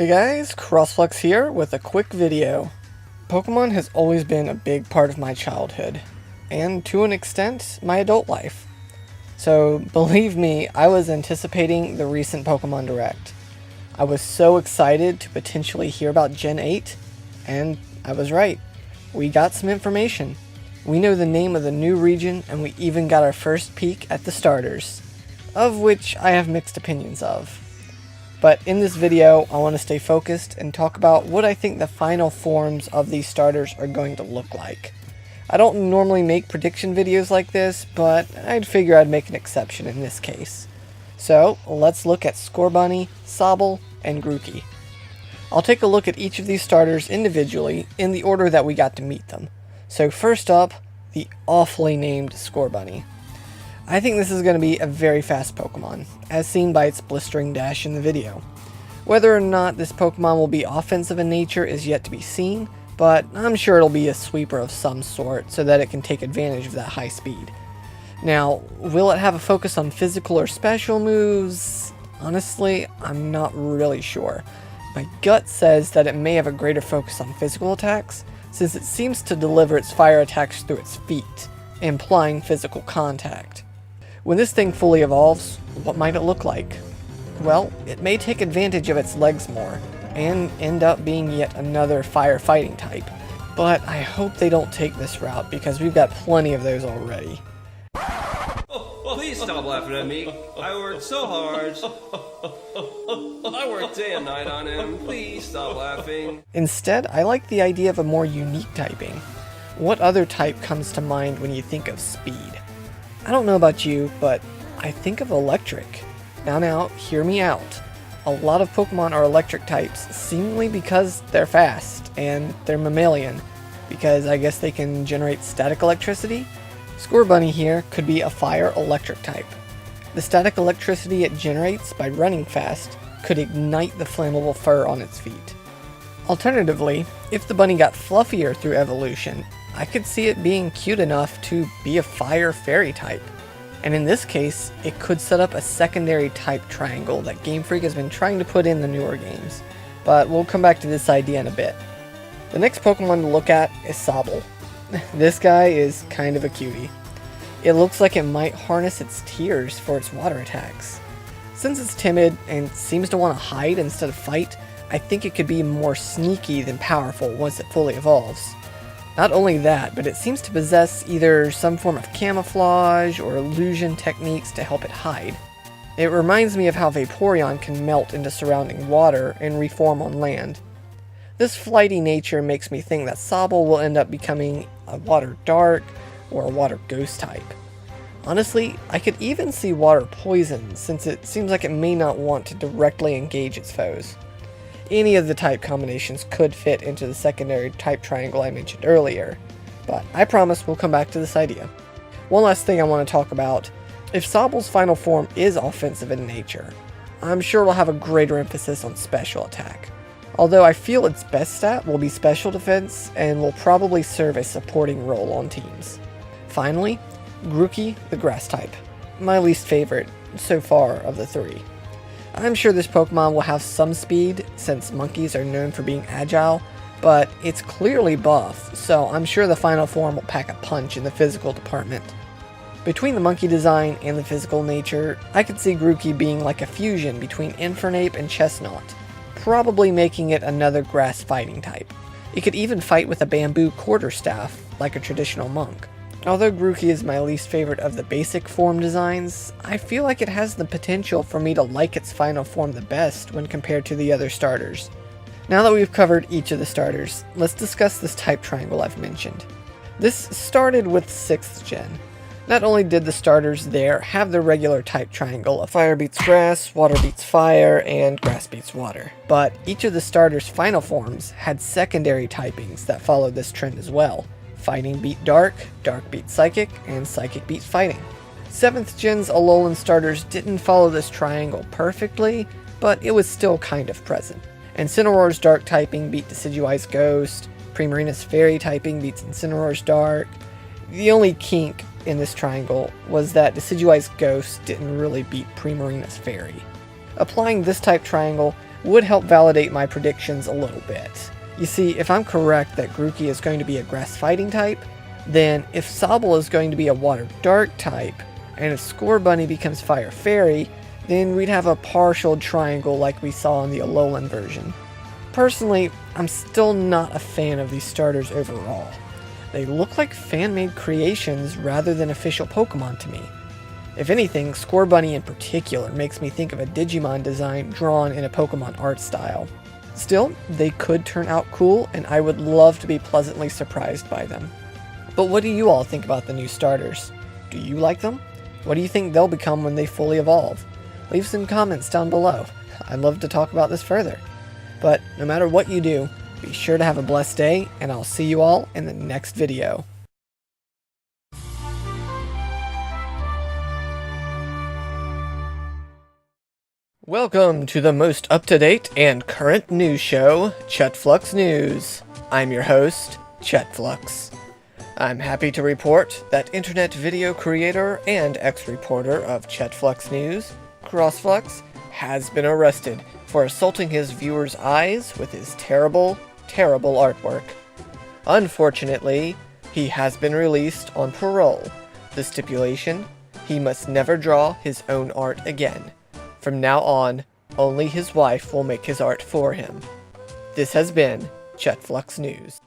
Hey guys, CrossFlux here with a quick video. Pokemon has always been a big part of my childhood, and to an extent, my adult life. So believe me, I was anticipating the recent Pokemon Direct. I was so excited to potentially hear about Gen 8, and I was right. We got some information. We know the name of the new region, and we even got our first peek at the starters, of which I have mixed opinions of. But in this video, I want to stay focused and talk about what I think the final forms of these starters are going to look like. I don't normally make prediction videos like this, but I'd figure I'd make an exception in this case. So, let's look at Scorbunny, Sobble, and Grookey. I'll take a look at each of these starters individually in the order that we got to meet them. So first up, the awfully named Scorbunny. I think this is going to be a very fast Pokemon, as seen by its blistering dash in the video. Whether or not this Pokemon will be offensive in nature is yet to be seen, but I'm sure it'll be a sweeper of some sort so that it can take advantage of that high speed. Now, will it have a focus on physical or special moves? Honestly, I'm not really sure. My gut says that it may have a greater focus on physical attacks, since it seems to deliver its fire attacks through its feet, implying physical contact. When this thing fully evolves, what might it look like? Well, it may take advantage of its legs more, and end up being yet another firefighting type. But I hope they don't take this route, because we've got plenty of those already. Please stop laughing at me. I worked so hard. I worked day and night on him. Please stop laughing. Instead, I like the idea of a more unique typing. What other type comes to mind when you think of speed? I don't know about you, but I think of electric. Now, hear me out. A lot of Pokemon are electric types, seemingly because they're fast, and they're mammalian, because I guess they can generate static electricity? Scorbunny here could be a fire-electric type. The static electricity it generates by running fast could ignite the flammable fur on its feet. Alternatively, if the bunny got fluffier through evolution, I could see it being cute enough to be a fire fairy type. And in this case, it could set up a secondary type triangle that Game Freak has been trying to put in the newer games. But we'll come back to this idea in a bit. The next Pokemon to look at is Sobble. This guy is kind of a cutie. It looks like it might harness its tears for its water attacks. Since it's timid and seems to want to hide instead of fight, I think it could be more sneaky than powerful once it fully evolves. Not only that, but it seems to possess either some form of camouflage or illusion techniques to help it hide. It reminds me of how Vaporeon can melt into surrounding water and reform on land. This flighty nature makes me think that Sobble will end up becoming a water dark or a water ghost type. Honestly, I could even see water poison, since it seems like it may not want to directly engage its foes. Any of the type combinations could fit into the secondary type triangle I mentioned earlier, but I promise we'll come back to this idea. One last thing I want to talk about: if Sobble's final form is offensive in nature, I'm sure we'll have a greater emphasis on special attack. Although I feel its best stat will be special defense and will probably serve a supporting role on teams. Finally, Grookey, the grass type. My least favorite so far of the three. I'm sure this Pokemon will have some speed, since monkeys are known for being agile, but it's clearly buff, so I'm sure the final form will pack a punch in the physical department. Between the monkey design and the physical nature, I could see Grookey being like a fusion between Infernape and Chestnut, probably making it another grass fighting type. It could even fight with a bamboo quarterstaff, like a traditional monk. Although Grookey is my least favorite of the basic form designs, I feel like it has the potential for me to like its final form the best when compared to the other starters. Now that we've covered each of the starters, let's discuss this type triangle I've mentioned. This started with 6th gen. Not only did the starters there have the regular type triangle of fire beats grass, water beats fire, and grass beats water, but each of the starters' final forms had secondary typings that followed this trend as well. Fighting beat dark, dark beat psychic, and psychic beat fighting. 7th gen's Alolan starters didn't follow this triangle perfectly, but it was still kind of present. Incineroar's dark typing beat Decidueye's ghost, Primarina's fairy typing beats Incineroar's dark. The only kink in this triangle was that Decidueye's ghost didn't really beat Primarina's fairy. Applying this type triangle, would help validate my predictions a little bit. You see, if I'm correct that Grookey is going to be a grass fighting type, then if Sobble is going to be a water dark type, and if Scorbunny becomes fire fairy, then we'd have a partial triangle like we saw in the Alolan version. Personally, I'm still not a fan of these starters overall. They look like fan-made creations rather than official Pokemon to me. If anything, Scorbunny in particular makes me think of a Digimon design drawn in a Pokemon art style. Still, they could turn out cool, and I would love to be pleasantly surprised by them. But what do you all think about the new starters? Do you like them? What do you think they'll become when they fully evolve? Leave some comments down below. I'd love to talk about this further. But no matter what you do, be sure to have a blessed day, and I'll see you all in the next video. Welcome to the most up-to-date and current news show, CrossFlux News. I'm your host, CrossFlux. I'm happy to report that internet video creator and ex-reporter of CrossFlux News, CrossFlux, has been arrested for assaulting his viewers' eyes with his terrible artwork. Unfortunately, he has been released on parole. The stipulation: he must never draw his own art again. From now on, only his wife will make his art for him. This has been CrossFlux News.